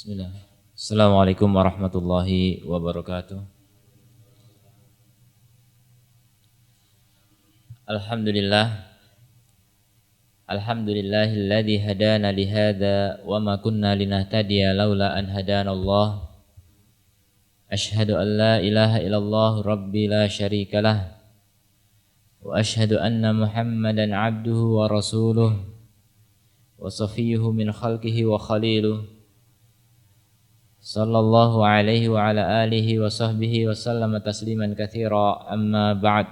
Bismillah. Assalamualaikum warahmatullahi wabarakatuh. Alhamdulillah. Alhamdulillahilladzi hadana lihada wa ma kunna linahtadiya laula an hadanallah. Ashhadu an la ilaha illallah rabbi la syarikalah. Wa ashhadu anna Muhammadan abduhu wa rasuluh wa safiyyuhu min khalqihi wa khaliluh. Sallallahu alaihi wa ala alihi wa sahbihi wa sallama tasliman katsira, amma ba'd.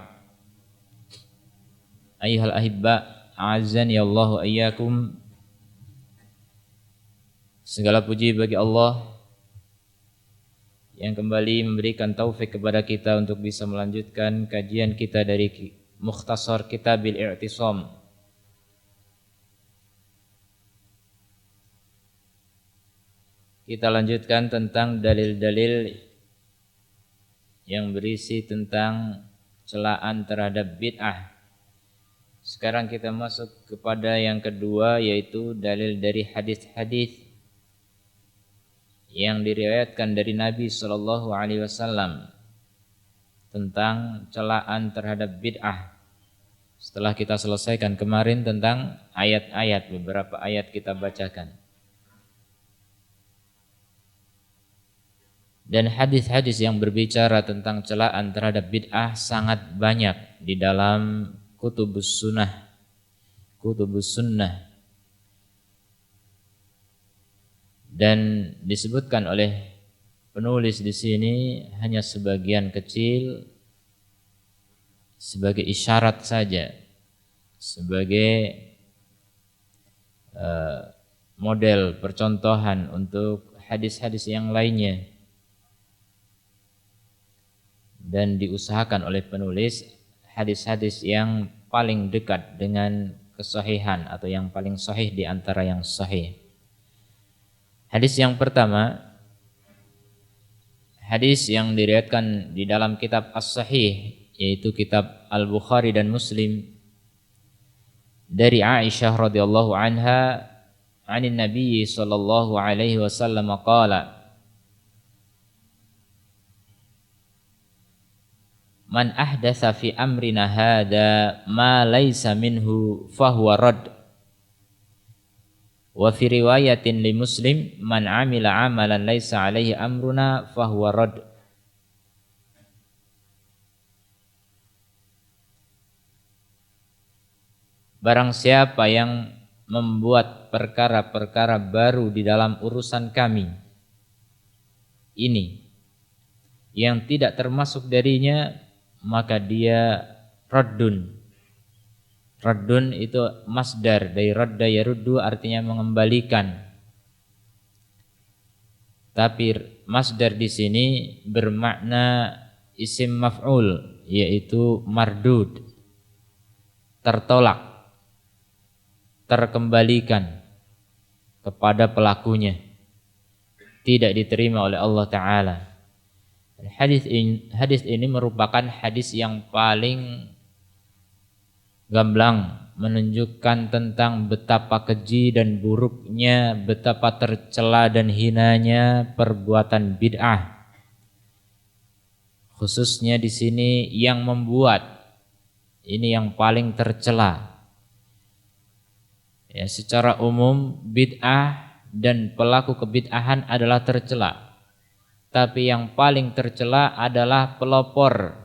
Ayyuhal ahibba, a'azzani Allahu ayyakum. Segala puji bagi Allah yang kembali memberikan taufik kepada kita untuk bisa melanjutkan kajian kita dari Mukhtasar Kitabil I'tisam. Kita lanjutkan tentang dalil-dalil yang berisi tentang celaan terhadap bid'ah. Sekarang kita masuk kepada yang kedua, yaitu dalil dari hadis-hadis yang diriwayatkan dari Nabi SAW tentang celaan terhadap bid'ah. Setelah kita selesaikan kemarin tentang ayat-ayat, beberapa ayat kita bacakan. Dan hadis-hadis yang berbicara tentang celaan terhadap bid'ah sangat banyak di dalam kutubus sunnah. Dan disebutkan oleh penulis di sini hanya sebagian kecil, sebagai isyarat saja, sebagai model percontohan untuk hadis-hadis yang lainnya. Dan diusahakan oleh penulis hadis-hadis yang paling dekat dengan kesahihan atau yang paling sahih di antara yang sahih. Hadis yang pertama, hadis yang diriwayatkan di dalam kitab As-Sahih, yaitu kitab Al-Bukhari dan Muslim, dari Aisyah radhiyallahu anha, anin Nabi sallallahu alaihi wasallam qala, man ahdatsa fi amrina hada ma laisa minhu fahuwa rad. Wa fi riwayatin li Muslim, man amila amalan laisa alaihi amruna fahuwa rad. Barang siapa yang membuat perkara-perkara baru di dalam urusan kami ini yang tidak termasuk darinya, maka dia raddun. Raddun itu masdar dari radda yaruddu, artinya mengembalikan. Tapi masdar di sini bermakna isim maf'ul, yaitu mardud, tertolak, terkembalikan kepada pelakunya, tidak diterima oleh Allah Ta'ala. Hadis ini merupakan hadis yang paling gamblang menunjukkan tentang betapa keji dan buruknya, betapa tercela dan hinanya perbuatan bid'ah. Khususnya di sini yang membuat ini yang paling tercela. Ya, secara umum bid'ah dan pelaku kebid'ahan adalah tercela. Tapi yang paling tercela adalah pelopor,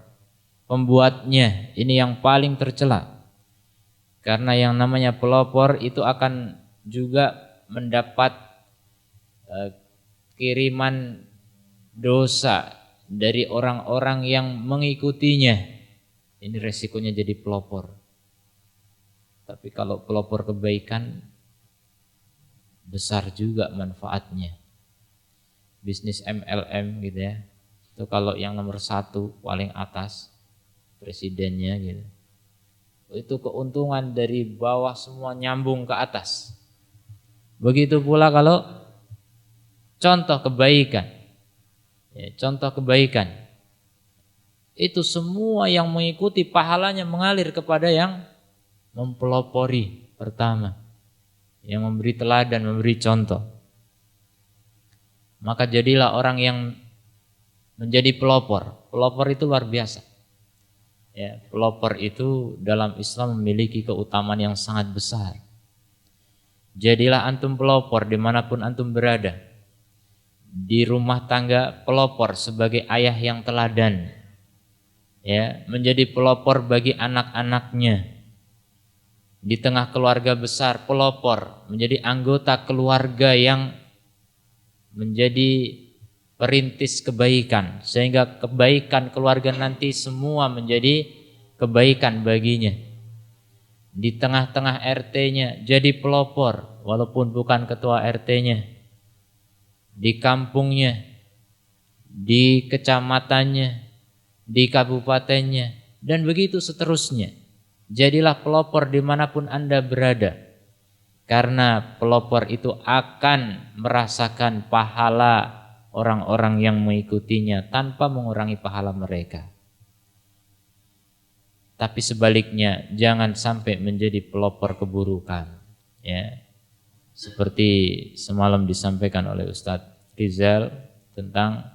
pembuatnya. Ini yang paling tercela. Karena yang namanya pelopor itu akan juga mendapat kiriman dosa dari orang-orang yang mengikutinya. Ini resikonya jadi pelopor. Tapi kalau pelopor kebaikan, besar juga manfaatnya. Bisnis MLM gitu ya, itu kalau yang nomor 1 paling atas presidennya gitu, itu keuntungan dari bawah semua nyambung ke atas. Begitu pula kalau contoh kebaikan, ya, contoh kebaikan itu semua yang mengikuti pahalanya mengalir kepada yang mempelopori pertama, yang memberi teladan, memberi contoh. maka jadilah orang yang menjadi pelopor. Pelopor itu luar biasa. Ya, pelopor itu dalam Islam memiliki keutamaan yang sangat besar. Jadilah antum pelopor dimanapun antum berada. Di rumah tangga pelopor sebagai ayah yang teladan. Ya, menjadi pelopor bagi anak-anaknya. Di tengah keluarga besar pelopor, menjadi anggota keluarga yang menjadi perintis kebaikan, sehingga kebaikan keluarga nanti semua menjadi kebaikan baginya. Di tengah-tengah RT-nya jadi pelopor walaupun bukan ketua RT-nya. Di kampungnya, di kecamatannya, di kabupatennya, dan begitu seterusnya. Jadilah pelopor dimanapun Anda berada, karena pelopor itu akan merasakan pahala orang-orang yang mengikutinya tanpa mengurangi pahala mereka. Tapi sebaliknya, jangan sampai menjadi pelopor keburukan, ya. Seperti semalam disampaikan oleh Ustadz Rizal tentang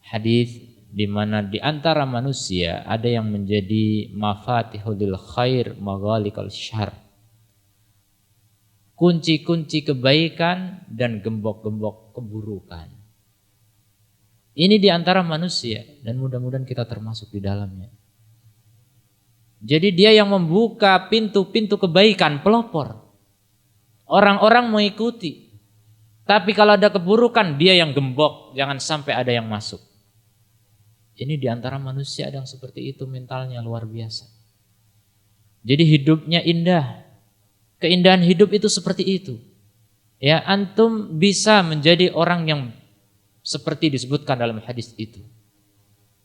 hadis di mana di antara manusia ada yang menjadi mafatihul khair maghalikal syarr, kunci-kunci kebaikan dan gembok-gembok keburukan. Ini di antara manusia dan mudah-mudahan kita termasuk di dalamnya. Jadi dia yang membuka pintu-pintu kebaikan, pelopor. Orang-orang mengikuti. Tapi kalau ada keburukan dia yang gembok, jangan sampai ada yang masuk. Ini di antara manusia ada yang seperti itu, mentalnya luar biasa. Jadi hidupnya indah. Keindahan hidup itu seperti itu. Ya, antum bisa menjadi orang yang seperti disebutkan dalam hadis itu.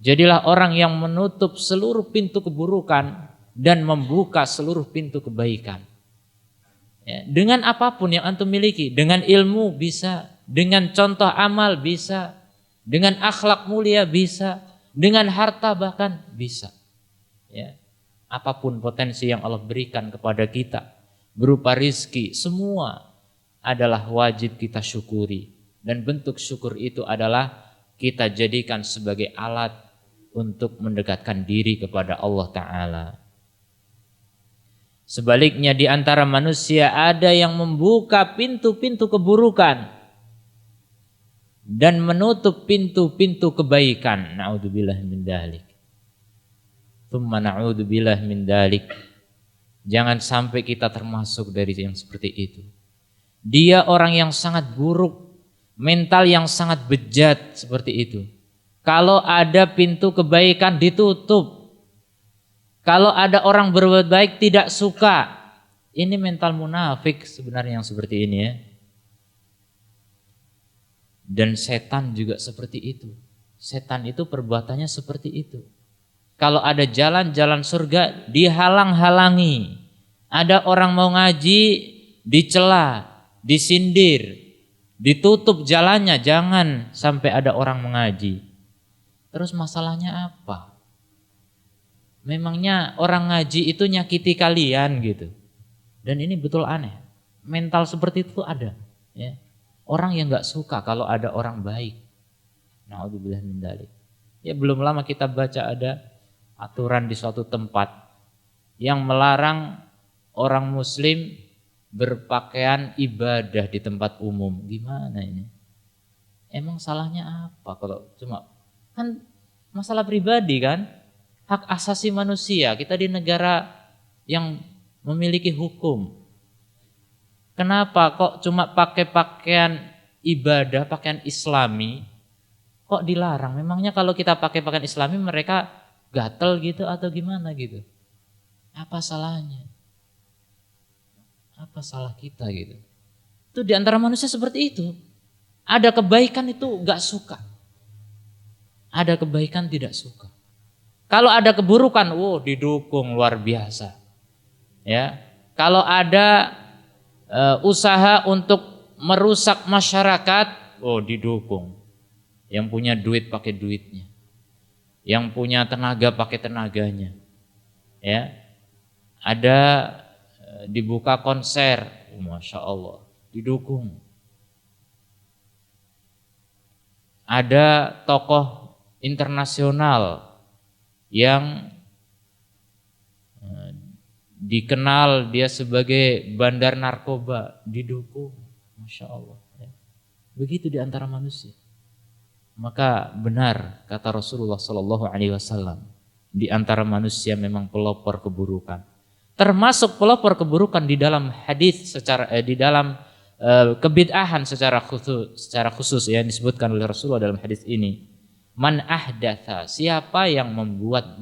Jadilah orang yang menutup seluruh pintu keburukan dan membuka seluruh pintu kebaikan. Ya, dengan apapun yang antum miliki, dengan ilmu bisa, dengan contoh amal bisa, dengan akhlak mulia bisa, dengan harta bahkan bisa. Ya. Apapun potensi yang Allah berikan kepada kita berupa rizki, semua adalah wajib kita syukuri. Dan bentuk syukur itu adalah kita jadikan sebagai alat untuk mendekatkan diri kepada Allah Ta'ala. Sebaliknya di antara manusia ada yang membuka pintu-pintu keburukan dan menutup pintu-pintu kebaikan. Na'udzubillah min dzalik. Tsumma na'udzubillah min dzalik. Jangan sampai kita termasuk dari yang seperti itu. Dia orang yang sangat buruk, mental yang sangat bejat seperti itu. Kalau ada pintu kebaikan ditutup. Kalau ada orang berbuat baik tidak suka. Ini mental munafik sebenarnya yang seperti ini ya. Dan setan juga seperti itu. Setan itu perbuatannya seperti itu. Kalau ada jalan-jalan surga dihalang-halangi. Ada orang mau ngaji dicela, disindir, ditutup jalannya, jangan sampai ada orang mengaji. Terus masalahnya apa? Memangnya orang ngaji itu nyakiti kalian gitu. Dan ini betul aneh. Mental seperti itu ada, ya. Orang yang gak suka kalau ada orang baik. Na'udzubillah min dzalik. Ya belum lama kita baca ada aturan di suatu tempat yang melarang orang muslim berpakaian ibadah di tempat umum. Gimana ini? Emang salahnya apa kalau cuma kan masalah pribadi kan? Hak asasi manusia. Kita di negara yang memiliki hukum. Kenapa kok cuma pakai pakaian ibadah, pakaian islami, kok dilarang? Memangnya kalau kita pakai pakaian islami mereka gatel gitu atau gimana gitu? Apa salahnya? Apa salah kita gitu? Itu di antara manusia seperti itu. Ada kebaikan itu gak suka. Ada kebaikan tidak suka. Kalau ada keburukan, didukung luar biasa. Ya, kalau ada usaha untuk merusak masyarakat, didukung. Yang punya duit pakai duitnya, yang punya tenaga pakai tenaganya. Ya, ada dibuka konser, masya Allah, didukung. ada tokoh internasional yang dikenal dia sebagai bandar narkoba, didukung, Masya Allah. Begitu di antara manusia. Maka benar kata Rasulullah Sallallahu Alaihi Wasallam, di antara manusia memang pelopor keburukan. Termasuk pelopor keburukan di dalam hadis di dalam kebid'ahan secara khusus yang disebutkan oleh Rasulullah dalam hadis ini. Man ahdatha, siapa yang membuat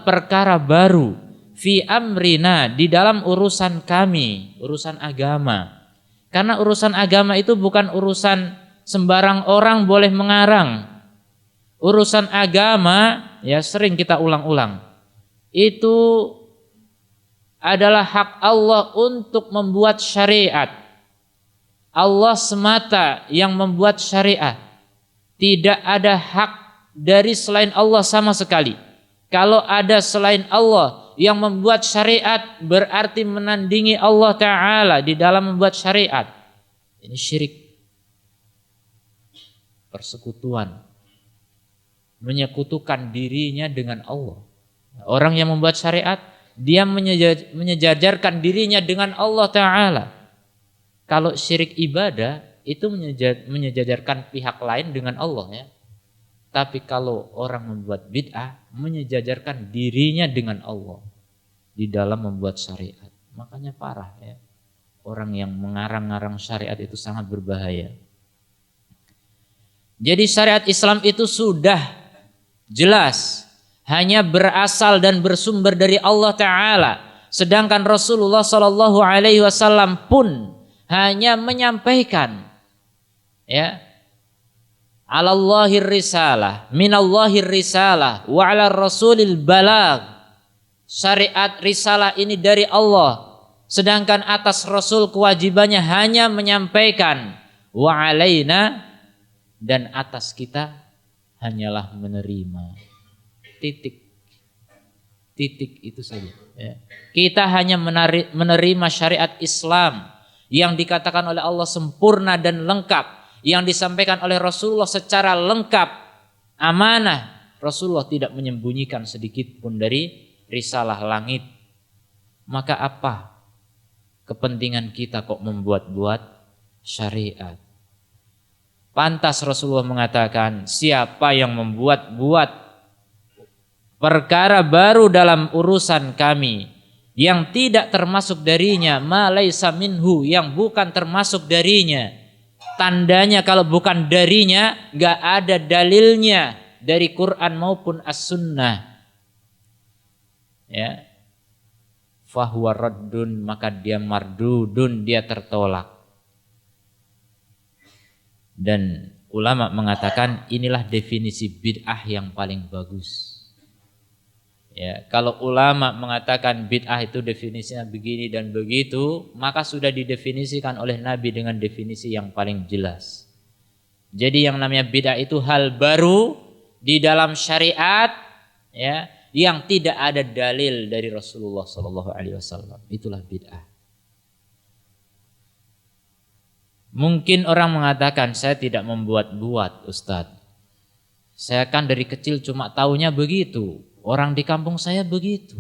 perkara baru fi amrina, di dalam urusan kami, urusan agama. Karena urusan agama itu bukan urusan sembarang orang boleh mengarang. Urusan agama, ya sering kita ulang-ulang, itu adalah hak Allah untuk membuat syariat. Allah semata yang membuat syariat. Tidak ada hak dari selain Allah sama sekali. Kalau ada selain Allah yang membuat syariat, berarti menandingi Allah Ta'ala di dalam membuat syariat. Ini syirik, persekutuan, menyekutukan dirinya dengan Allah. Orang yang membuat syariat, dia menyejajarkan dirinya dengan Allah Ta'ala. Kalau syirik ibadah, itu menyejajarkan pihak lain dengan Allah, ya. Tapi kalau orang membuat bid'ah, menyejajarkan dirinya dengan Allah di dalam membuat syariat. Makanya parah, ya. Orang yang mengarang-arang syariat itu sangat berbahaya. Jadi syariat Islam itu sudah jelas hanya berasal dan bersumber dari Allah Ta'ala. Sedangkan Rasulullah Sallallahu Alaihi Wasallam pun hanya menyampaikan, ya, alallahir risalah, minallahir risalah, wa ala rasulil balag. Syariat risalah ini dari Allah, sedangkan atas Rasul kewajibannya hanya menyampaikan, wa alaina, dan atas kita hanyalah menerima. Titik itu saja, ya. Kita hanya menerima syariat Islam yang dikatakan oleh Allah sempurna dan lengkap, yang disampaikan oleh Rasulullah secara lengkap, amanah. Rasulullah tidak menyembunyikan sedikit pun dari risalah langit. Maka apa kepentingan kita kok membuat-buat syariat? Pantas Rasulullah mengatakan, siapa yang membuat-buat perkara baru dalam urusan kami yang tidak termasuk darinya, ma laisa minhu, yang bukan termasuk darinya. Tandanya kalau bukan darinya, gak ada dalilnya dari Quran maupun As-Sunnah, ya, fahuwa raddun, maka dia mardudun, dia tertolak. Dan ulama mengatakan inilah definisi bid'ah yang paling bagus. Ya, kalau ulama mengatakan bid'ah itu definisinya begini dan begitu, maka sudah didefinisikan oleh Nabi dengan definisi yang paling jelas. Jadi yang namanya bid'ah itu hal baru di dalam syariat, ya, yang tidak ada dalil dari Rasulullah SAW. Itulah bid'ah. Mungkin orang mengatakan, saya tidak membuat-buat, Ustadz. Saya kan dari kecil cuma taunya begitu. Orang di kampung saya begitu.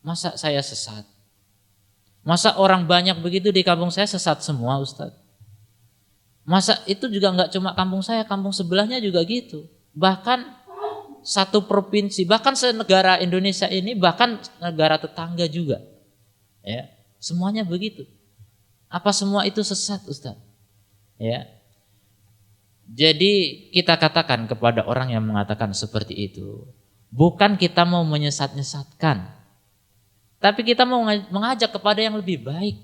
Masa saya sesat? Masa orang banyak begitu di kampung saya sesat semua, Ustadz? Masa itu juga enggak cuma kampung saya, kampung sebelahnya juga gitu. Bahkan satu provinsi, bahkan senegara Indonesia ini, bahkan negara tetangga juga, ya, semuanya begitu. Apa semua itu sesat, Ustaz? Ya. Jadi kita katakan kepada orang yang mengatakan seperti itu, bukan kita mau menyesat-nyesatkan, tapi kita mau mengajak kepada yang lebih baik.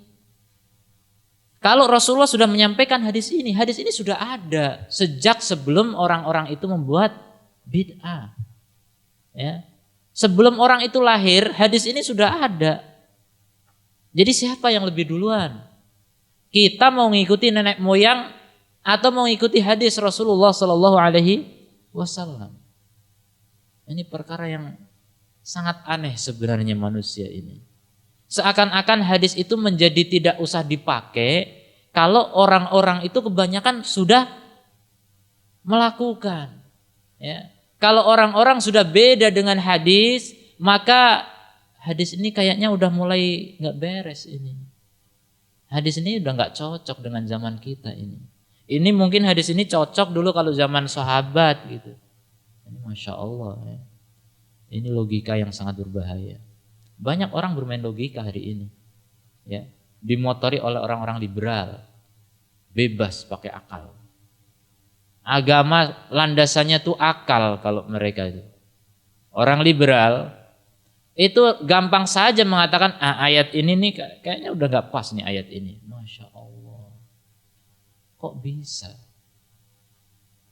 Kalau Rasulullah sudah menyampaikan hadis ini sudah ada sejak sebelum orang-orang itu membuat bid'ah. Ya. Sebelum orang itu lahir, hadis ini sudah ada. Jadi siapa yang lebih duluan? Kita mau mengikuti nenek moyang atau mau mengikuti hadis Rasulullah Sallallahu Alaihi Wasallam? Ini perkara yang sangat aneh sebenarnya manusia ini. Seakan-akan hadis itu menjadi tidak usah dipakai kalau orang-orang itu kebanyakan sudah melakukan. Ya. Kalau orang-orang sudah beda dengan hadis, maka hadis ini kayaknya udah mulai nggak beres ini. Hadis ini udah nggak cocok dengan zaman kita ini. Ini mungkin hadis ini cocok dulu kalau zaman sahabat gitu. Ini Masya Allah ya. Ini logika yang sangat berbahaya. Banyak orang bermain logika hari ini. Ya, dimotori oleh orang-orang liberal. Bebas pakai akal. Agama landasannya tuh akal kalau mereka itu. Orang liberal itu gampang saja mengatakan ayat ini nih kayaknya udah gak pas nih ayat ini. Masya Allah. Kok bisa?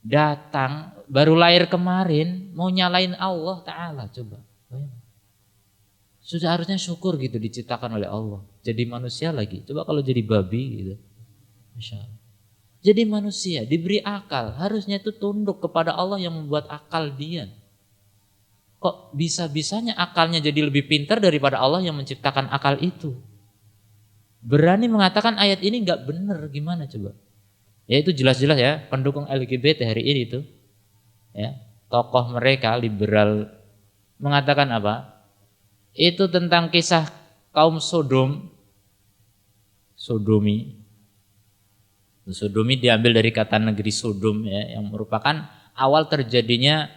Datang baru lahir kemarin mau nyalain Allah Ta'ala, coba. Sudah harusnya syukur gitu diciptakan oleh Allah. Jadi manusia lagi. Coba kalau jadi babi gitu. Masya Allah. Jadi manusia diberi akal, harusnya itu tunduk kepada Allah yang membuat akal dia. Kok bisa-bisanya akalnya jadi lebih pintar daripada Allah yang menciptakan akal itu? Berani mengatakan ayat ini nggak benar, gimana coba? Ya itu jelas-jelas ya pendukung LGBT hari ini tuh, ya tokoh mereka liberal mengatakan apa? Itu tentang kisah kaum Sodomi. Sodomi diambil dari kata negeri Sodom ya, yang merupakan awal terjadinya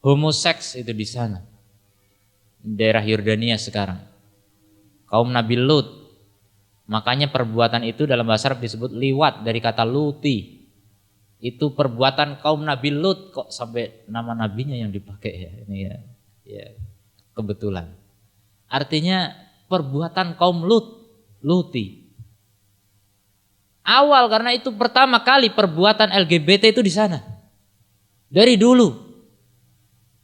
homoseks itu di sana. Daerah Yordania sekarang. Kaum Nabi Lut. Makanya perbuatan itu dalam bahasa Arab disebut liwat dari kata luti. Itu perbuatan kaum Nabi Lut, kok sampai nama nabinya yang dipakai ya. Ini ya kebetulan. Artinya perbuatan kaum Luti. Awal karena itu pertama kali perbuatan LGBT itu di sana. Dari dulu.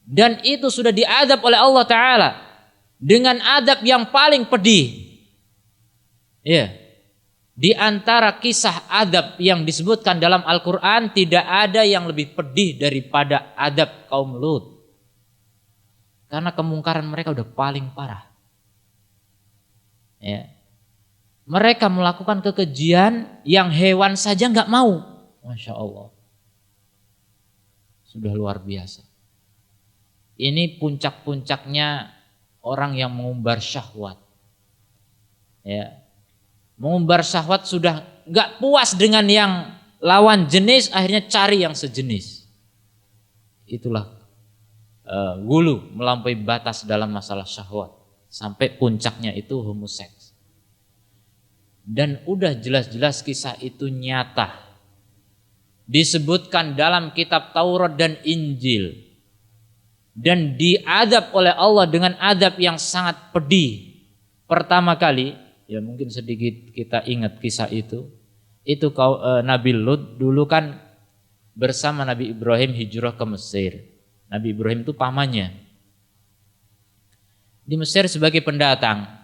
Dan itu sudah diadab oleh Allah Ta'ala. Dengan adab yang paling pedih. Ya. Di antara kisah adab yang disebutkan dalam Al-Quran, tidak ada yang lebih pedih daripada adab kaum Lut. Karena kemungkaran mereka udah paling parah. Ya. Mereka melakukan kekejian yang hewan saja nggak mau. Masya Allah. Sudah luar biasa. Ini puncak-puncaknya orang yang mengumbar syahwat. Ya. Mengumbar syahwat sudah nggak puas dengan yang lawan jenis, akhirnya cari yang sejenis. Itulah gulu melampaui batas dalam masalah syahwat. Sampai puncaknya itu homoseks. Dan udah jelas-jelas kisah itu nyata. Disebutkan dalam kitab Taurat dan Injil. Dan diadab oleh Allah dengan adab yang sangat pedih. Pertama kali, ya mungkin sedikit kita ingat kisah itu. Itu Nabi Lut dulu kan bersama Nabi Ibrahim hijrah ke Mesir. Nabi Ibrahim itu pamannya. Di Mesir sebagai pendatang.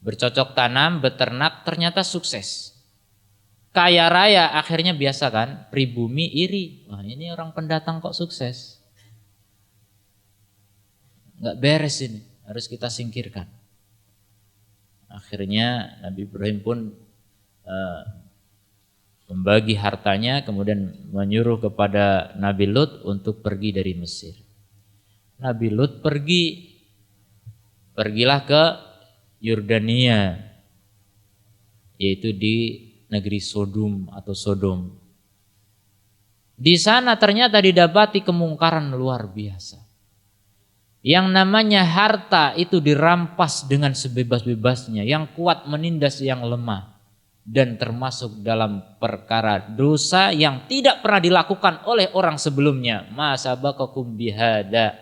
Bercocok tanam, beternak, ternyata sukses. Kaya raya, akhirnya biasa kan, pribumi iri. Wah ini orang pendatang kok sukses. Nggak beres ini, harus kita singkirkan. Akhirnya Nabi Ibrahim pun membagi hartanya, kemudian menyuruh kepada Nabi Lut untuk pergi dari Mesir. Nabi Lut pergilah ke Yordania, yaitu di negeri Sodom atau Sodom. Di sana ternyata didapati kemungkaran luar biasa. Yang namanya harta itu dirampas dengan sebebas-bebasnya. Yang kuat menindas yang lemah. Dan termasuk dalam perkara dosa yang tidak pernah dilakukan oleh orang sebelumnya. Ma sabaqakum bihada,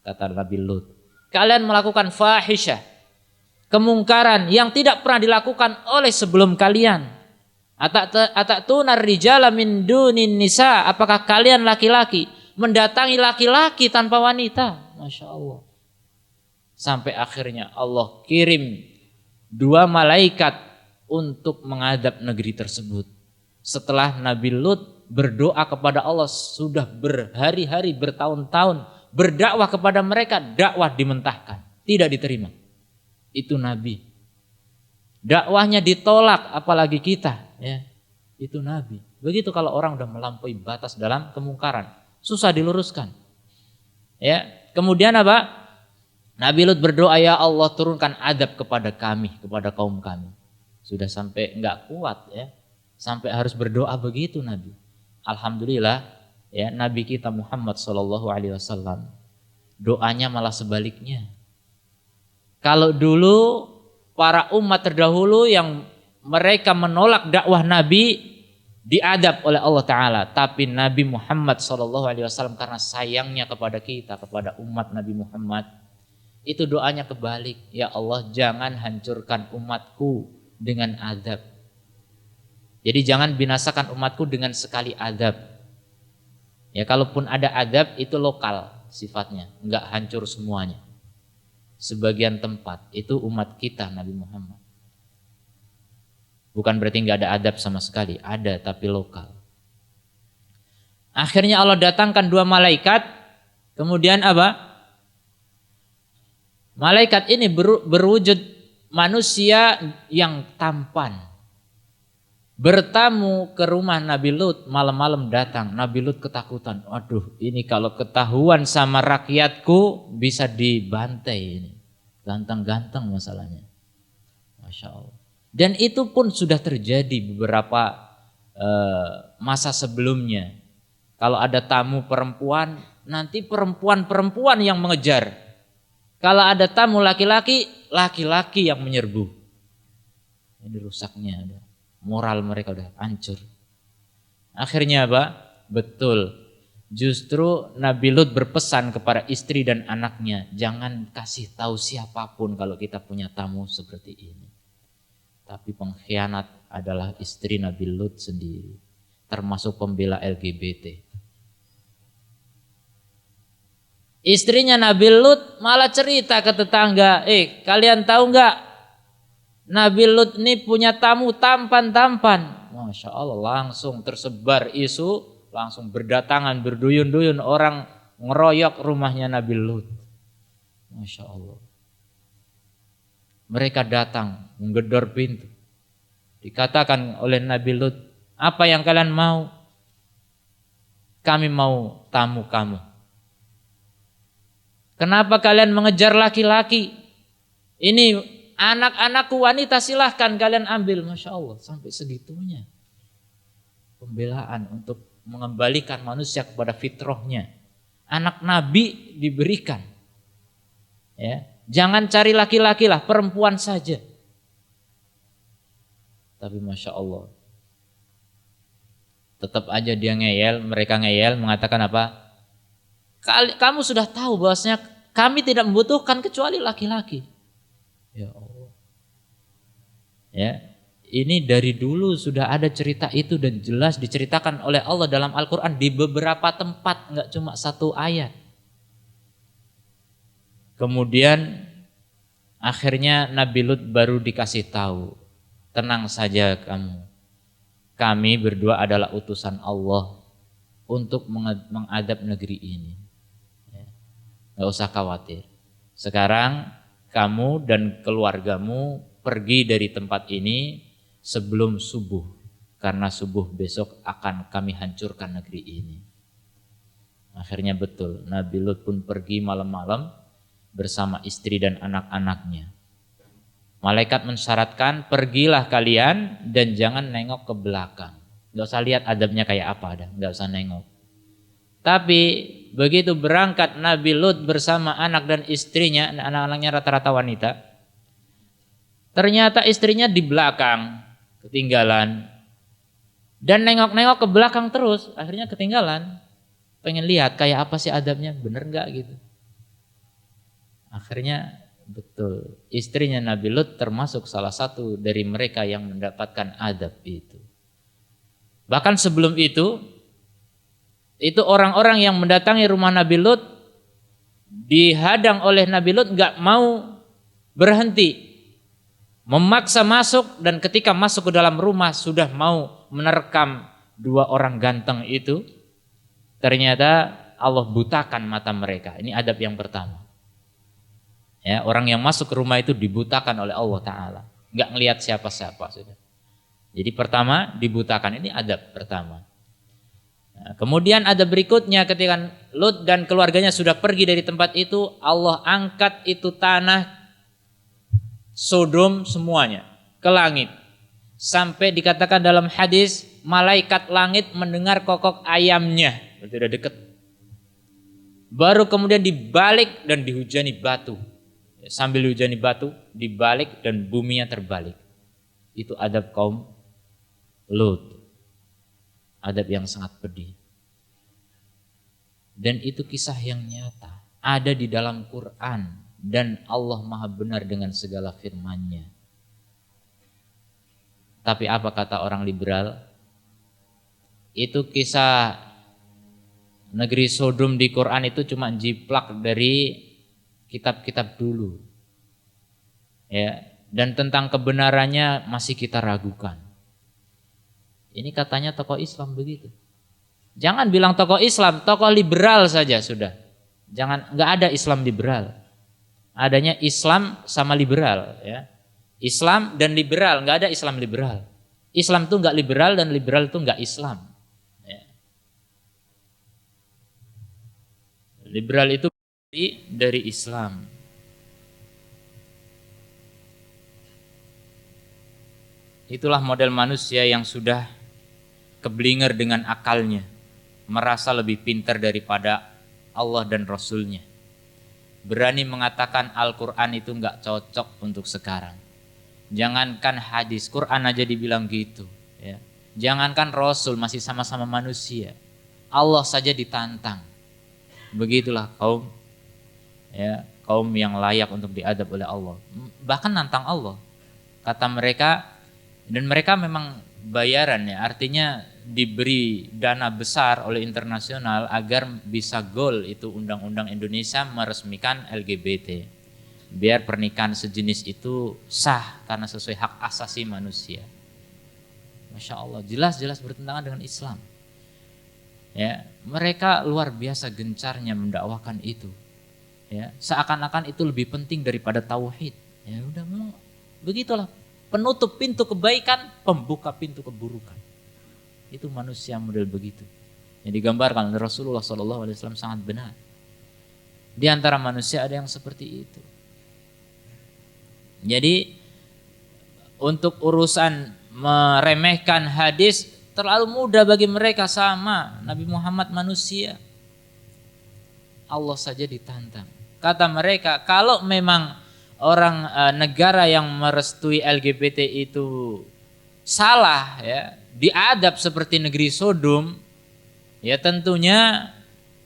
kata Nabi Lut. Kalian melakukan fahisyah, kemungkaran yang tidak pernah dilakukan oleh sebelum kalian. Ata'tunar rijala min dunin nisa, apakah kalian laki-laki mendatangi laki-laki tanpa wanita? Masya Allah. Sampai akhirnya Allah kirim 2 malaikat untuk mengadab negeri tersebut. Setelah Nabi Lut berdoa kepada Allah sudah berhari-hari, bertahun-tahun, berdakwah kepada mereka, dakwah dimentahkan, tidak diterima. Itu Nabi. Dakwahnya ditolak, apalagi kita, ya. Itu Nabi. Begitu kalau orang udah melampaui batas dalam kemungkaran, susah diluruskan. Ya, kemudian apa? Nabi Lut berdoa, ya Allah turunkan adab kepada kami, kepada kaum kami. Sudah sampai enggak kuat ya, sampai harus berdoa begitu Nabi. Alhamdulillah ya, Nabi kita Muhammad SAW doanya malah sebaliknya. Kalau dulu para umat terdahulu yang mereka menolak dakwah Nabi diadab oleh Allah Ta'ala, tapi Nabi Muhammad SAW karena sayangnya kepada kita, kepada umat Nabi Muhammad, itu doanya kebalik. Ya Allah, jangan hancurkan umatku dengan adab. Jadi jangan binasakan umatku dengan sekali adab. Ya, kalaupun ada adab itu lokal sifatnya, enggak hancur semuanya. Sebagian tempat itu umat kita Nabi Muhammad. Bukan berarti enggak ada adab sama sekali, ada tapi lokal. Akhirnya Allah datangkan 2 malaikat, kemudian apa? Malaikat ini berwujud manusia yang tampan. Bertamu ke rumah Nabi Lut, malam-malam datang. Nabi Lut ketakutan. Waduh, ini kalau ketahuan sama rakyatku bisa dibantai ini. Ganteng-ganteng masalahnya. Masya Allah. Dan itu pun sudah terjadi beberapa masa sebelumnya. Kalau ada tamu perempuan, nanti perempuan-perempuan yang mengejar. Kalau ada tamu laki-laki, laki-laki yang menyerbu. Ini rusaknya ada. Moral mereka udah hancur. Akhirnya apa? Betul. Justru Nabi Lut berpesan kepada istri dan anaknya, jangan kasih tahu siapapun kalau kita punya tamu seperti ini. Tapi pengkhianat adalah istri Nabi Lut sendiri, termasuk pembela LGBT. Istrinya Nabi Lut malah cerita ke tetangga, kalian tahu nggak? Nabi Lut ini punya tamu tampan-tampan. Masya Allah, langsung tersebar isu, langsung berdatangan, berduyun-duyun orang ngeroyok rumahnya Nabi Lut. Masya Allah. Mereka datang, menggedor pintu. Dikatakan oleh Nabi Lut, apa yang kalian mau? Kami mau tamu kamu. Kenapa kalian mengejar laki-laki? Ini anak-anakku wanita, silahkan kalian ambil. Masya Allah, sampai segitunya. Pembelaan untuk mengembalikan manusia kepada fitrahnya. Anak Nabi diberikan. Ya. Jangan cari laki-laki lah, perempuan saja. Tapi Masya Allah, tetap aja dia ngeyel, mereka ngeyel, mengatakan apa? Kamu sudah tahu bahwasanya kami tidak membutuhkan kecuali laki-laki. Ya Allah. Ya, ini dari dulu sudah ada cerita itu dan jelas diceritakan oleh Allah dalam Al-Quran di beberapa tempat, nggak cuma 1 ayat. Kemudian akhirnya Nabi Lut baru dikasih tahu, tenang saja kamu, kami berdua adalah utusan Allah untuk mengadab negeri ini. Gak usah khawatir. Sekarang kamu dan keluargamu pergi dari tempat ini sebelum subuh, karena subuh besok akan kami hancurkan negeri ini. Akhirnya betul, Nabi Lut pun pergi malam-malam bersama istri dan anak-anaknya. Malaikat mensyaratkan, pergilah kalian dan jangan nengok ke belakang. Gak usah lihat adabnya kayak apa, gak usah nengok. Tapi begitu berangkat Nabi Lut bersama anak dan istrinya, anak-anaknya rata-rata wanita, ternyata istrinya di belakang ketinggalan. Dan nengok-nengok ke belakang terus, akhirnya ketinggalan. Pengen lihat kayak apa sih adabnya, bener gak gitu. Akhirnya betul, istrinya Nabi Lut termasuk salah satu dari mereka yang mendapatkan adab itu. Bahkan sebelum itu orang-orang yang mendatangi rumah Nabi Lut dihadang oleh Nabi Lut, gak mau berhenti, memaksa masuk, dan ketika masuk ke dalam rumah sudah mau menerkam 2 orang ganteng itu. Ternyata Allah butakan mata mereka. Ini adab yang pertama. Ya, orang yang masuk ke rumah itu dibutakan oleh Allah Ta'ala, nggak ngelihat siapa-siapa sudah. Jadi pertama dibutakan, ini adab pertama. Nah, kemudian ada berikutnya ketika Lut dan keluarganya sudah pergi dari tempat itu, Allah angkat itu tanah Sodom semuanya ke langit. Sampai dikatakan dalam hadis, malaikat langit mendengar kokok ayamnya. Berarti udah deket. Baru kemudian dibalik dan dihujani batu. Sambil dihujani batu, dibalik dan buminya terbalik. Itu adab kaum Lut. Adab yang sangat pedih. Dan itu kisah yang nyata. Ada di dalam Quran. Dan Allah maha benar dengan segala firman-Nya. Tapi apa kata orang liberal? Itu kisah negeri Sodom di Quran itu cuma jiplak dari kitab-kitab dulu. Ya, dan tentang kebenarannya masih kita ragukan. Ini katanya tokoh Islam begitu. Jangan bilang tokoh Islam, tokoh liberal saja sudah. Jangan, nggak ada Islam liberal. Adanya Islam sama liberal, ya. Islam dan liberal, nggak ada Islam liberal. Islam itu nggak liberal dan liberal itu nggak Islam. Ya. Liberal itu dari Islam. Itulah model manusia yang sudah keblinger dengan akalnya, merasa lebih pintar daripada Allah dan Rasulnya. Berani mengatakan Al-Quran itu nggak cocok untuk sekarang. Jangankan hadis, Quran aja dibilang gitu. Ya. Jangankan Rasul, masih sama-sama manusia. Allah saja ditantang. Begitulah kaum, ya, kaum yang layak untuk diadab oleh Allah. Bahkan nantang Allah. Kata mereka, dan mereka memang bayaran ya, artinya diberi dana besar oleh internasional agar bisa goal itu undang-undang Indonesia meresmikan LGBT. Biar pernikahan sejenis itu sah karena sesuai hak asasi manusia. Masya Allah, jelas-jelas bertentangan dengan Islam. Ya, mereka luar biasa gencarnya mendakwakan itu. Ya, seakan-akan itu lebih penting daripada tauhid. Ya udah, memang begitulah. Penutup pintu kebaikan, pembuka pintu keburukan. Itu manusia model begitu. Yang digambarkan oleh Rasulullah SAW sangat benar. Di antara manusia ada yang seperti itu. Jadi untuk urusan meremehkan hadis terlalu mudah bagi mereka, sama Nabi Muhammad manusia. Allah saja ditantang. Kata mereka, kalau memang orang negara yang merestui LGBT itu salah, ya, diadab seperti negeri Sodom, ya tentunya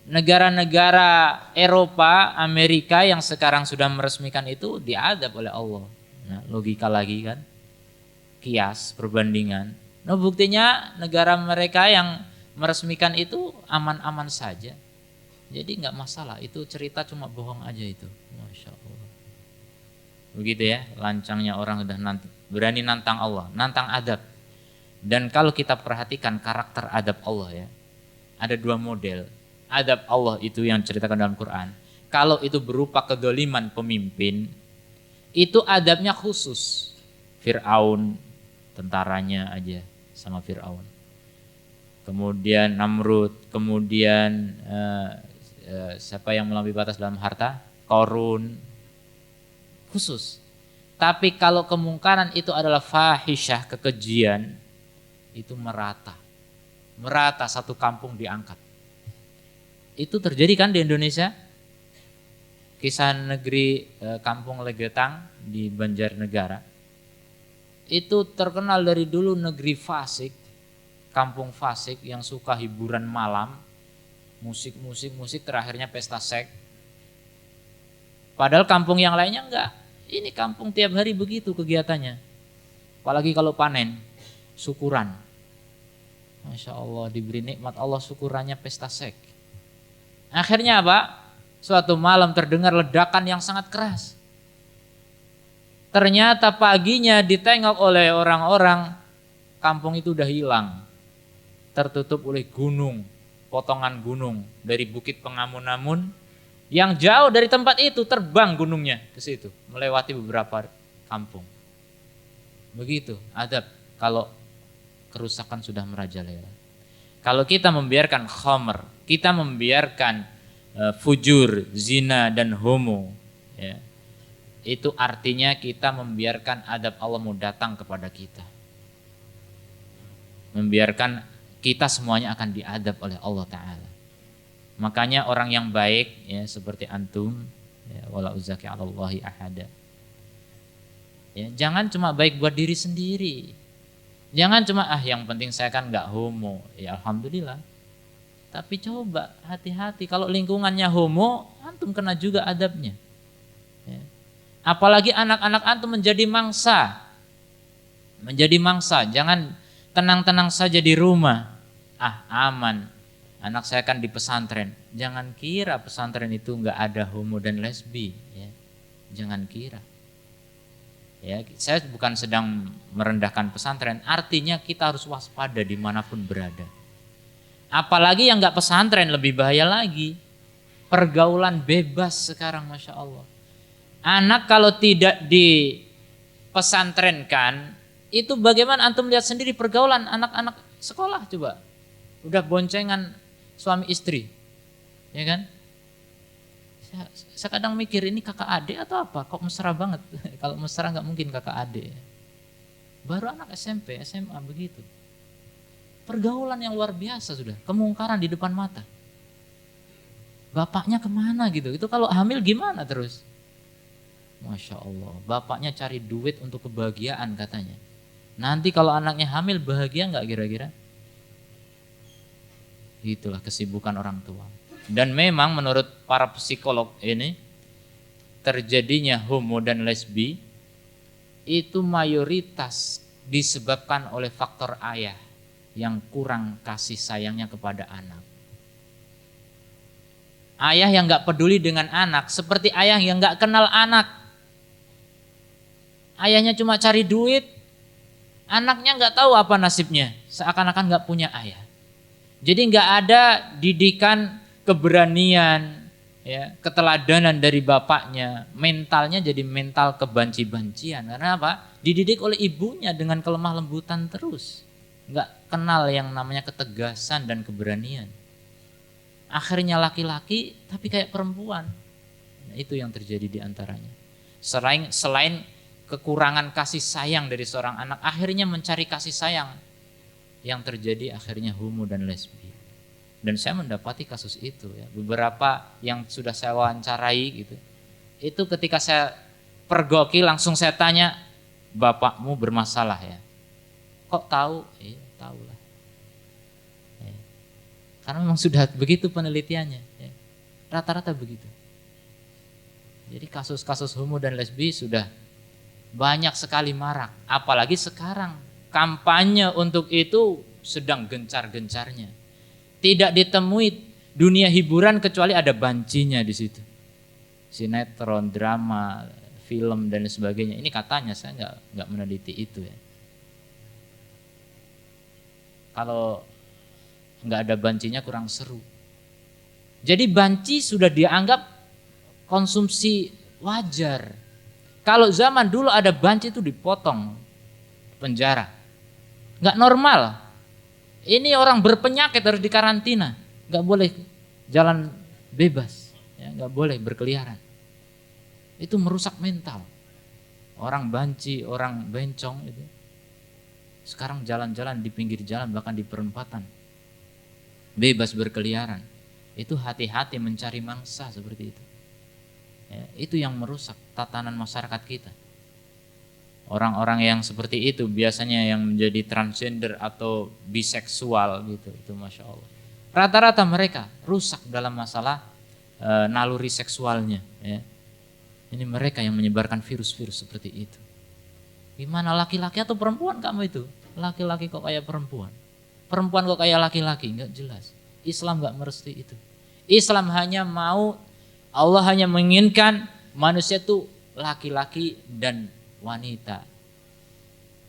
negara-negara Eropa, Amerika yang sekarang sudah meresmikan itu diadab oleh Allah. Nah, logika lagi kan, kias, perbandingan. Nah, buktinya negara mereka yang meresmikan itu aman-aman saja. Jadi nggak masalah, itu cerita cuma bohong aja itu. Masya Allah. Begitu ya, lancangnya orang sudah berani nantang Allah, nantang adab. Dan kalau kita perhatikan karakter adab Allah ya, ada dua model. Adab Allah itu yang diceritakan dalam Quran. Kalau itu berupa kedoliman pemimpin, itu adabnya khusus. Fir'aun, tentaranya aja sama Fir'aun. Kemudian Namrud, kemudian siapa yang melampaui batas dalam harta? Qarun, khusus. Tapi kalau kemungkaran itu adalah fahisyah, kekejian, itu merata satu kampung diangkat. Itu terjadi kan di Indonesia? Kisah negeri kampung Legetang di Banjarnegara itu terkenal dari dulu negeri fasik, kampung fasik yang suka hiburan malam, musik terakhirnya pesta seks. Padahal kampung yang lainnya enggak. Ini kampung tiap hari begitu kegiatannya. Apalagi kalau panen, syukuran. Masya Allah, diberi nikmat Allah, syukurannya pesta seks. Akhirnya apa? Suatu malam terdengar ledakan yang sangat keras. Ternyata paginya ditengok oleh orang-orang, kampung itu udah hilang. Tertutup oleh gunung, potongan gunung dari Bukit Pengamun-amun. Yang jauh dari tempat itu terbang gunungnya ke situ, melewati beberapa kampung. Begitu adab kalau kerusakan sudah merajalela. Kalau kita membiarkan khamr, kita membiarkan fujur, zina dan homo, ya, itu artinya kita membiarkan adab Allah mau datang kepada kita. Membiarkan kita semuanya akan diadab oleh Allah Ta'ala. Makanya orang yang baik, ya, seperti antum, ya, wala uzaki 'alallahi ahada. Ya, jangan cuma baik buat diri sendiri. Jangan cuma yang penting saya kan nggak homo. Ya alhamdulillah. Tapi coba hati-hati, kalau lingkungannya homo, antum kena juga adabnya. Ya. Apalagi anak-anak antum menjadi mangsa. Menjadi mangsa, jangan tenang-tenang saja di rumah. Aman. Anak saya kan di pesantren. Jangan kira pesantren itu nggak ada homo dan lesbi. Ya. Jangan kira. Ya, saya bukan sedang merendahkan pesantren, artinya kita harus waspada dimanapun berada. Apalagi yang nggak pesantren lebih bahaya lagi, pergaulan bebas sekarang, masya Allah. Anak kalau tidak dipesantrenkan, itu bagaimana antum lihat sendiri pergaulan anak-anak sekolah coba, udah boncengan suami istri, ya kan? Saya kadang mikir ini kakak adik atau apa, kok mesra banget. Kalau mesra nggak mungkin kakak adik. Baru anak SMP, SMA begitu. Pergaulan yang luar biasa sudah, kemungkaran di depan mata. Bapaknya kemana gitu, itu kalau hamil gimana terus. Masya Allah, bapaknya cari duit untuk kebahagiaan katanya. Nanti kalau anaknya hamil bahagia nggak kira-kira? Itulah kesibukan orang tua. Dan memang menurut para psikolog ini, terjadinya homo dan lesbi itu mayoritas disebabkan oleh faktor ayah yang kurang kasih sayangnya kepada anak. Ayah yang gak peduli dengan anak seperti ayah yang gak kenal anak. Ayahnya cuma cari duit, anaknya gak tahu apa nasibnya, seakan-akan gak punya ayah. Jadi gak ada didikan keberanian, ya, keteladanan dari bapaknya, mentalnya jadi mental kebanci-bancian. Karena apa? Dididik oleh ibunya dengan kelemah lembutan terus, nggak kenal yang namanya ketegasan dan keberanian. Akhirnya laki-laki tapi kayak perempuan. Nah, itu yang terjadi di antaranya. Selain kekurangan kasih sayang dari seorang anak, akhirnya mencari kasih sayang. Yang terjadi akhirnya homo dan lesbi. Dan saya mendapati kasus itu, ya. Beberapa yang sudah saya wawancarai gitu. Itu ketika saya pergoki langsung saya tanya, bapakmu bermasalah ya? Kok tahu? Iya tahu lah. Ya. Karena memang sudah begitu penelitiannya. Ya. Rata-rata begitu. Jadi kasus-kasus homo dan lesbi sudah banyak sekali marak. Apalagi sekarang kampanye untuk itu sedang gencar-gencarnya. Tidak ditemui dunia hiburan kecuali ada bancinya di situ. Sinetron, drama, film dan sebagainya. Ini katanya, saya nggak meneliti itu ya. Kalau nggak ada bancinya kurang seru. Jadi banci sudah dianggap konsumsi wajar. Kalau zaman dulu ada banci itu dipotong penjara, nggak normal. Ini orang berpenyakit harus dikarantina, nggak boleh jalan bebas, ya, nggak boleh berkeliaran. Itu merusak mental. Orang banci, orang bencong itu. Sekarang jalan-jalan di pinggir jalan bahkan di perempatan, bebas berkeliaran. Itu hati-hati mencari mangsa seperti itu. Ya, itu yang merusak tatanan masyarakat kita. Orang-orang yang seperti itu biasanya yang menjadi transgender atau biseksual gitu, itu masya Allah. Rata-rata mereka rusak dalam masalah naluri seksualnya. Ya. Ini mereka yang menyebarkan virus-virus seperti itu. Gimana laki-laki atau perempuan kamu itu? Laki-laki kok kayak perempuan? Perempuan kok kayak laki-laki? Enggak jelas. Islam enggak merestui itu. Islam hanya mau, Allah hanya menginginkan manusia itu laki-laki dan wanita,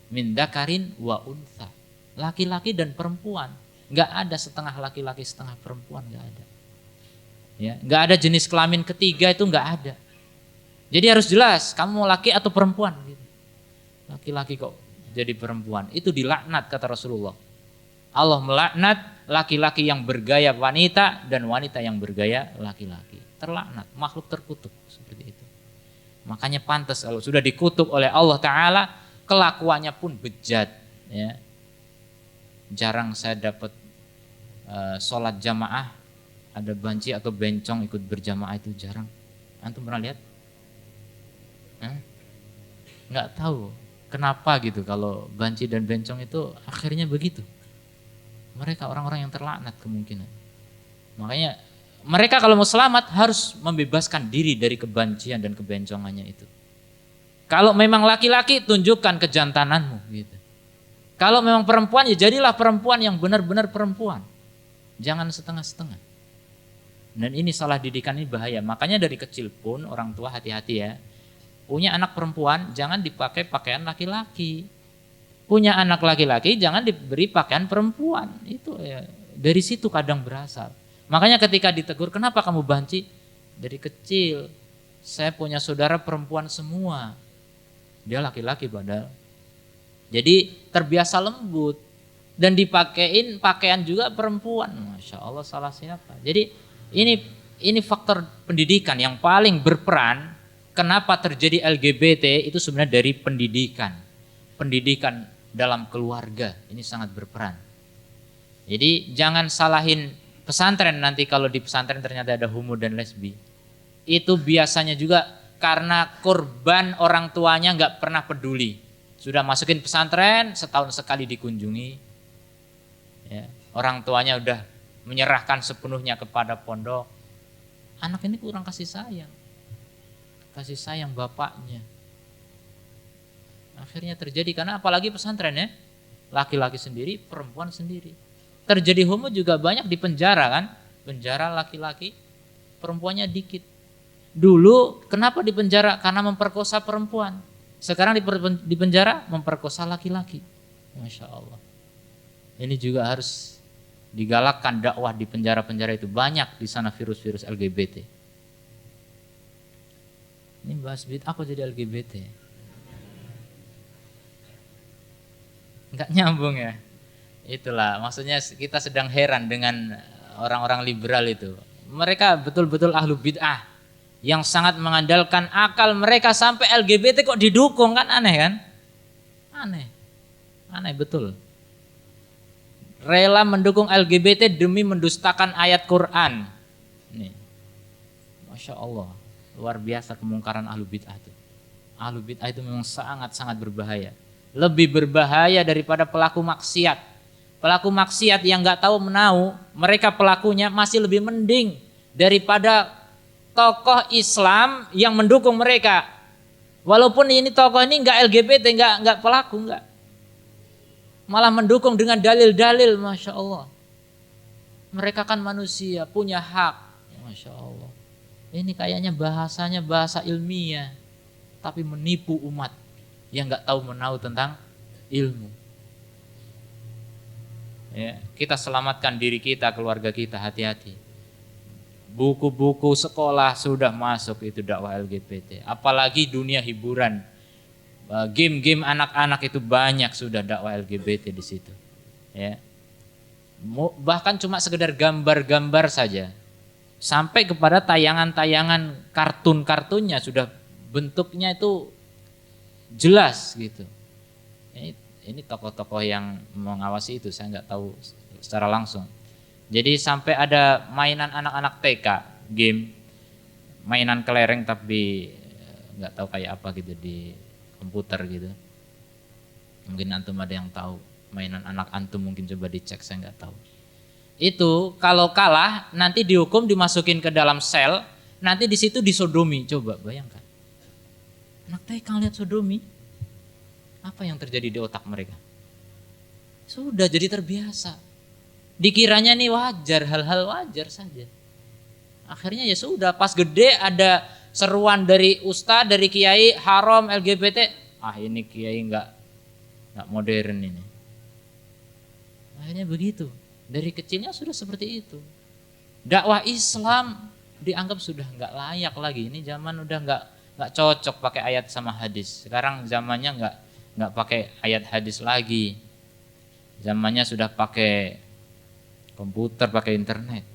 min dzakarin wa untha, laki-laki dan perempuan, nggak ada setengah laki-laki setengah perempuan, nggak ada, ya, nggak ada jenis kelamin ketiga itu nggak ada. Jadi harus jelas kamu mau laki atau perempuan, gitu. Laki-laki kok jadi perempuan. Itu dilaknat kata Rasulullah. Allah melaknat laki-laki yang bergaya wanita dan wanita yang bergaya laki-laki. Terlaknat, makhluk terkutuk seperti itu. Makanya pantas kalau sudah dikutuk oleh Allah Ta'ala, kelakuannya pun bejat. Ya. Jarang saya dapat sholat jamaah, ada banci atau bencong ikut berjamaah, itu jarang. Antum pernah lihat? Nggak tahu kenapa gitu kalau banci dan bencong itu akhirnya begitu. Mereka orang-orang yang terlaknat kemungkinan. Makanya mereka kalau mau selamat harus membebaskan diri dari kebancian dan kebencongannya itu. Kalau memang laki-laki, tunjukkan kejantananmu gitu. Kalau memang perempuan, ya jadilah perempuan yang benar-benar perempuan. Jangan setengah-setengah. Dan ini salah didikan, ini bahaya. Makanya dari kecil pun orang tua hati-hati ya. Punya anak perempuan jangan dipakai pakaian laki-laki. Punya anak laki-laki jangan diberi pakaian perempuan. Itu ya, dari situ kadang berasal. Makanya ketika ditegur, kenapa kamu banci? Dari kecil saya punya saudara perempuan semua. Dia laki-laki padahal. Jadi terbiasa lembut dan dipakein pakaian juga perempuan. Masya Allah, salah siapa? Jadi ini faktor pendidikan yang paling berperan. Kenapa terjadi LGBT itu sebenarnya dari pendidikan. Pendidikan dalam keluarga ini sangat berperan. Jadi jangan salahin pesantren nanti kalau di pesantren ternyata ada homo dan lesbi. Itu biasanya juga karena korban orang tuanya nggak pernah peduli. Sudah masukin pesantren, setahun sekali dikunjungi. Ya, orang tuanya udah menyerahkan sepenuhnya kepada pondok. Anak ini kurang kasih sayang. Kasih sayang bapaknya. Akhirnya terjadi, karena apalagi pesantren ya, laki-laki sendiri, perempuan sendiri. Terjadi homo juga banyak di penjara kan, penjara laki-laki, perempuannya dikit. Dulu kenapa di penjara? Karena memperkosa perempuan. Sekarang di penjara memperkosa laki-laki. Masya Allah. Ini juga harus digalakkan dakwah di penjara-penjara itu, banyak di sana virus-virus LGBT. Ini bahas bid'ah apa jadi LGBT? Enggak nyambung ya. Itulah maksudnya, kita sedang heran dengan orang-orang liberal itu. Mereka betul-betul ahlu bid'ah yang sangat mengandalkan akal mereka, sampai LGBT kok didukung, kan aneh kan? Aneh betul. Rela mendukung LGBT demi mendustakan ayat Quran. Nih. Masya Allah. Luar biasa kemungkaran ahlu bid'ah itu. Ahlu bid'ah itu memang sangat-sangat berbahaya. Lebih berbahaya daripada pelaku maksiat. Pelaku maksiat yang gak tahu menau, mereka pelakunya masih lebih mending daripada tokoh Islam yang mendukung mereka. Walaupun ini tokoh ini gak LGBT, gak pelaku, gak. Malah mendukung dengan dalil-dalil, Masya Allah. Mereka kan manusia, punya hak. Masya Allah. Ini kayaknya bahasanya bahasa ilmiah, tapi menipu umat yang nggak tahu menau tentang ilmu. Ya, kita selamatkan diri kita, keluarga kita, hati-hati. Buku-buku sekolah sudah masuk itu dakwah LGBT. Apalagi dunia hiburan, game-game anak-anak itu banyak sudah dakwah LGBT di situ. Ya, bahkan cuma sekedar gambar-gambar saja. Sampai kepada tayangan-tayangan kartun-kartunnya sudah bentuknya itu jelas gitu. Ini tokoh-tokoh yang mengawasi itu, saya nggak tahu secara langsung. Jadi sampai ada mainan anak-anak TK, game, mainan kelereng tapi nggak tahu kayak apa gitu di komputer gitu. Mungkin antum ada yang tahu, mainan anak antum mungkin coba dicek, saya nggak tahu. Itu kalau kalah nanti dihukum, dimasukin ke dalam sel, nanti di situ disodomi. Coba bayangkan, anak TK lihat sodomi, apa yang terjadi di otak mereka? Sudah jadi terbiasa, dikiranya nih wajar, hal-hal wajar saja. Akhirnya ya sudah, pas gede ada seruan dari ustadz, dari kiai, haram LGBT, ini kiai nggak modern ini. Akhirnya begitu. Dari kecilnya sudah seperti itu. Dakwah Islam dianggap sudah nggak layak lagi. Ini zaman udah nggak cocok pakai ayat sama hadis. Sekarang zamannya nggak pakai ayat hadis lagi. Zamannya sudah pakai komputer, pakai internet.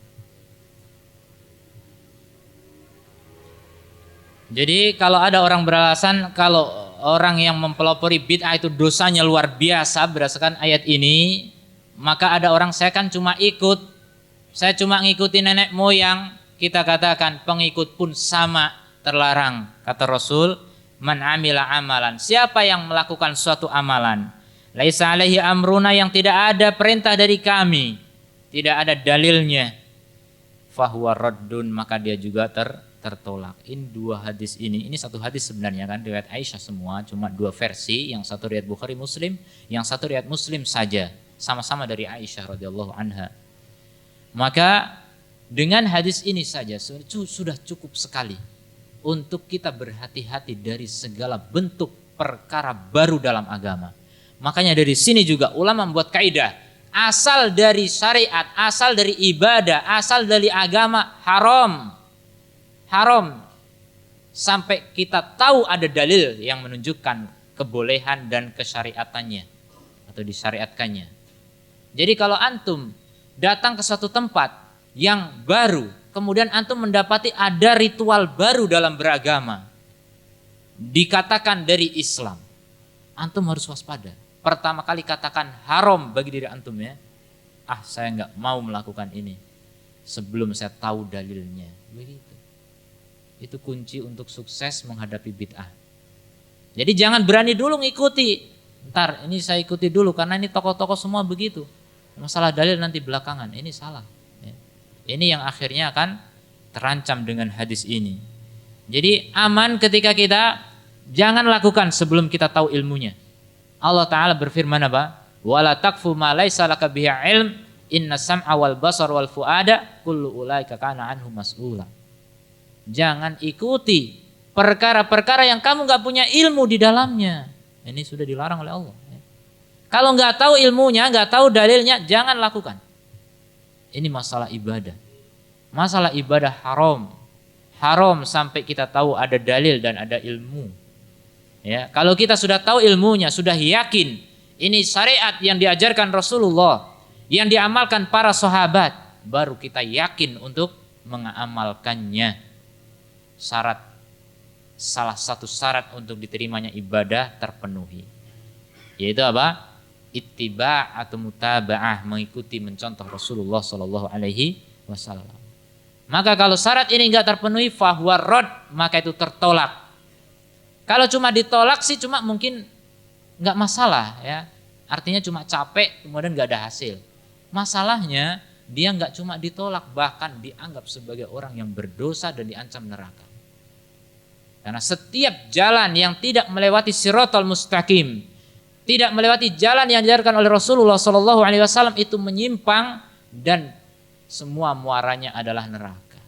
Jadi kalau ada orang beralasan kalau orang yang mempelopori bid'ah itu dosanya luar biasa berdasarkan ayat ini, maka ada orang saya kan cuma ikut, saya cuma ngikuti nenek moyang, kita katakan pengikut pun sama terlarang. Kata Rasul, man amila amalan, siapa yang melakukan suatu amalan laisa alaihi amruna, yang tidak ada perintah dari kami, tidak ada dalilnya, fahuwa raddun, maka dia juga tertolak. Ini dua hadis ini satu hadis sebenarnya kan, riwayat Aisyah semua, cuma dua versi, yang satu riwayat Bukhari Muslim, yang satu riwayat Muslim saja, sama-sama dari Aisyah radhiyallahu anha. Maka dengan hadis ini saja sudah cukup sekali untuk kita berhati-hati dari segala bentuk perkara baru dalam agama. Makanya dari sini juga ulama membuat kaidah, asal dari syariat, asal dari ibadah, asal dari agama haram. Haram sampai kita tahu ada dalil yang menunjukkan kebolehan dan kesyariatannya atau disyariatkannya. Jadi kalau antum datang ke suatu tempat yang baru, kemudian antum mendapati ada ritual baru dalam beragama, dikatakan dari Islam, antum harus waspada. Pertama kali katakan haram bagi diri antum ya. Saya nggak mau melakukan ini sebelum saya tahu dalilnya. Begitu. Itu kunci untuk sukses menghadapi bid'ah. Jadi jangan berani dulu ngikuti. Ntar ini saya ikuti dulu karena ini tokoh-tokoh semua begitu. Masalah dalil nanti belakangan. Ini salah. Ini yang akhirnya akan terancam dengan hadis ini. Jadi aman ketika kita jangan lakukan sebelum kita tahu ilmunya. Allah Ta'ala berfirman apa? Wala taqfu ma laisa laka bihi ilm inna sam'a wal basar wal fuada kullu ulaika kana anhu mas'ula. Jangan ikuti perkara-perkara yang kamu gak punya ilmu di dalamnya. Ini sudah dilarang oleh Allah. Kalau gak tahu ilmunya, gak tahu dalilnya, jangan lakukan. Ini masalah ibadah. Masalah ibadah haram. Haram sampai kita tahu ada dalil dan ada ilmu. Ya, kalau kita sudah tahu ilmunya, sudah yakin ini syariat yang diajarkan Rasulullah, yang diamalkan para sahabat, baru kita yakin untuk mengamalkannya. Salah satu syarat untuk diterimanya ibadah terpenuhi. Yaitu apa? Ittiba' atau mutaba'ah, mengikuti mencontoh Rasulullah sallallahu alaihi wasallam. Maka kalau syarat ini enggak terpenuhi fahuwa rad, maka itu tertolak. Kalau cuma ditolak sih cuma mungkin enggak masalah ya. Artinya cuma capek kemudian enggak ada hasil. Masalahnya dia enggak cuma ditolak, bahkan dianggap sebagai orang yang berdosa dan diancam neraka. Karena setiap jalan yang tidak melewati siratal mustaqim, tidak melewati jalan yang diajarkan oleh Rasulullah SAW itu menyimpang dan semua muaranya adalah neraka.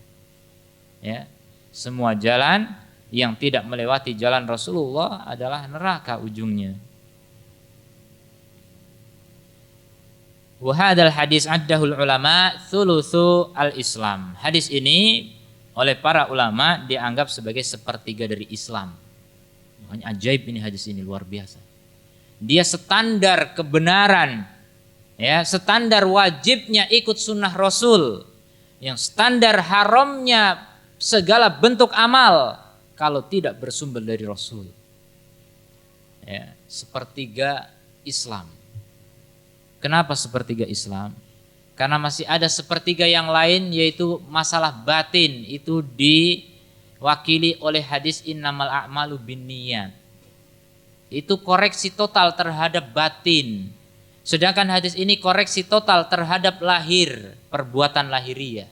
Ya, semua jalan yang tidak melewati jalan Rasulullah adalah neraka ujungnya. Wa hadzal hadis addahul ulama thulutsu al-Islam. Hadis ini oleh para ulama dianggap sebagai sepertiga dari Islam. Makanya ajaib ini hadis ini, luar biasa. Dia standar kebenaran, ya, standar wajibnya ikut sunnah Rasul, yang standar haramnya segala bentuk amal kalau tidak bersumber dari Rasul. Ya, sepertiga Islam. Kenapa sepertiga Islam? Karena masih ada sepertiga yang lain, yaitu masalah batin, itu diwakili oleh hadis innamal a'malu binniyat. Itu koreksi total terhadap batin. Sedangkan hadis ini koreksi total terhadap lahir, perbuatan lahiriah.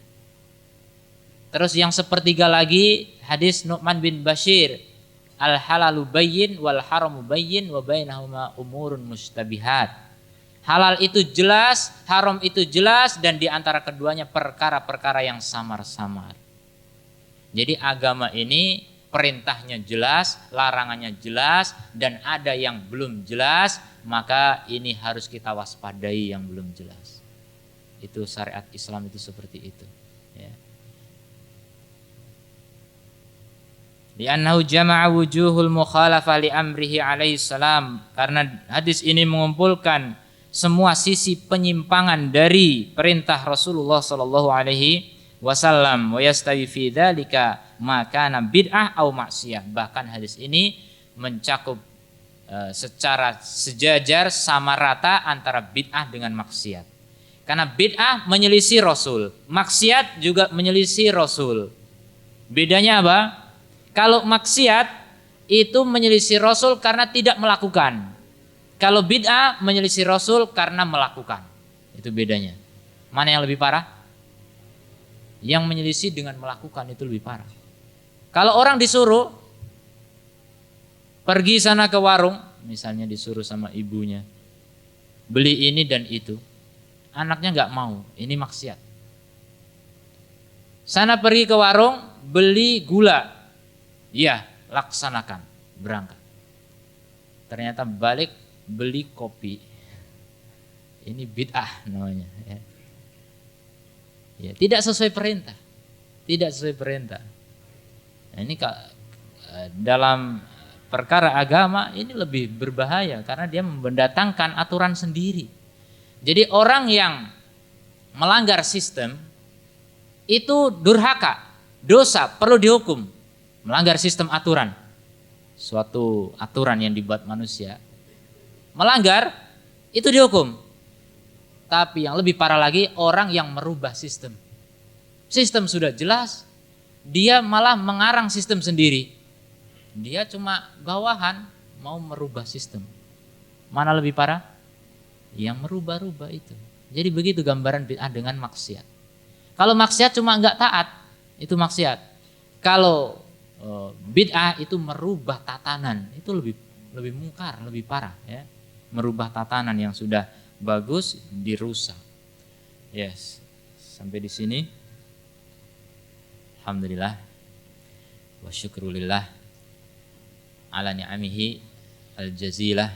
Terus yang sepertiga lagi hadis Nu'man bin Bashir, al halalu bayyin wal haramu bayyin wa bainahuma umurun mustabihat. Halal itu jelas, haram itu jelas, dan di antara keduanya perkara-perkara yang samar-samar. Jadi agama ini perintahnya jelas, larangannya jelas, dan ada yang belum jelas, maka ini harus kita waspadai yang belum jelas. Itu syariat Islam itu seperti itu. Ya. Li'annahu jama'a wujuhul mukhalafah li amrihi alaihi salam, karena hadis ini mengumpulkan semua sisi penyimpangan dari perintah Rasulullah sallallahu alaihi wasallam. Wa yastawi fi dzalika ma kana bid'ah au maksiyah. Bahkan hadis ini mencakup secara sejajar sama rata antara bid'ah dengan maksiat. Karena bid'ah menyelisih Rasul, maksiat juga menyelisih Rasul. Bedanya apa? Kalau maksiat itu menyelisih Rasul karena tidak melakukan. Kalau bid'ah menyelisih Rasul karena melakukan. Itu bedanya. Mana yang lebih parah? Yang menyelisih dengan melakukan itu lebih parah. Kalau orang disuruh pergi sana ke warung, misalnya disuruh sama ibunya, beli ini dan itu, anaknya nggak mau, ini maksiat. Sana pergi ke warung, beli gula, ya laksanakan, berangkat. Ternyata balik beli kopi, ini bid'ah namanya. Ya, tidak sesuai perintah, tidak sesuai perintah. Nah, ini dalam perkara agama ini lebih berbahaya karena dia mendatangkan aturan sendiri. Jadi orang yang melanggar sistem itu durhaka, dosa, perlu dihukum. Melanggar sistem aturan, suatu aturan yang dibuat manusia, melanggar itu dihukum. Tapi yang lebih parah lagi orang yang merubah sistem. Sistem sudah jelas, dia malah mengarang sistem sendiri. Dia cuma bawahan mau merubah sistem. Mana lebih parah? Yang merubah-rubah itu. Jadi begitu gambaran bid'ah dengan maksiat. Kalau maksiat cuma enggak taat, itu maksiat. Kalau bid'ah itu merubah tatanan, itu lebih mungkar, lebih parah ya. Merubah tatanan yang sudah bagus dirusak. Yes. Sampai di sini. Alhamdulillah. Wa syukrulillah ala ni'amihi al-jazilah.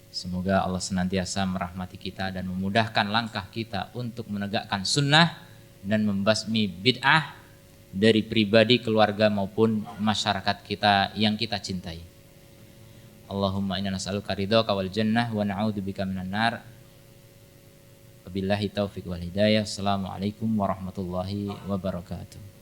Semoga Allah senantiasa merahmati kita dan memudahkan langkah kita untuk menegakkan sunnah dan membasmi bid'ah dari pribadi, keluarga maupun masyarakat kita yang kita cintai. Allahumma inna nas'aluka ridhaka wal jannah wa na'udzubika minan nar. Wabillahi taufiq wal hidayah. Assalamualaikum warahmatullahi wabarakatuh.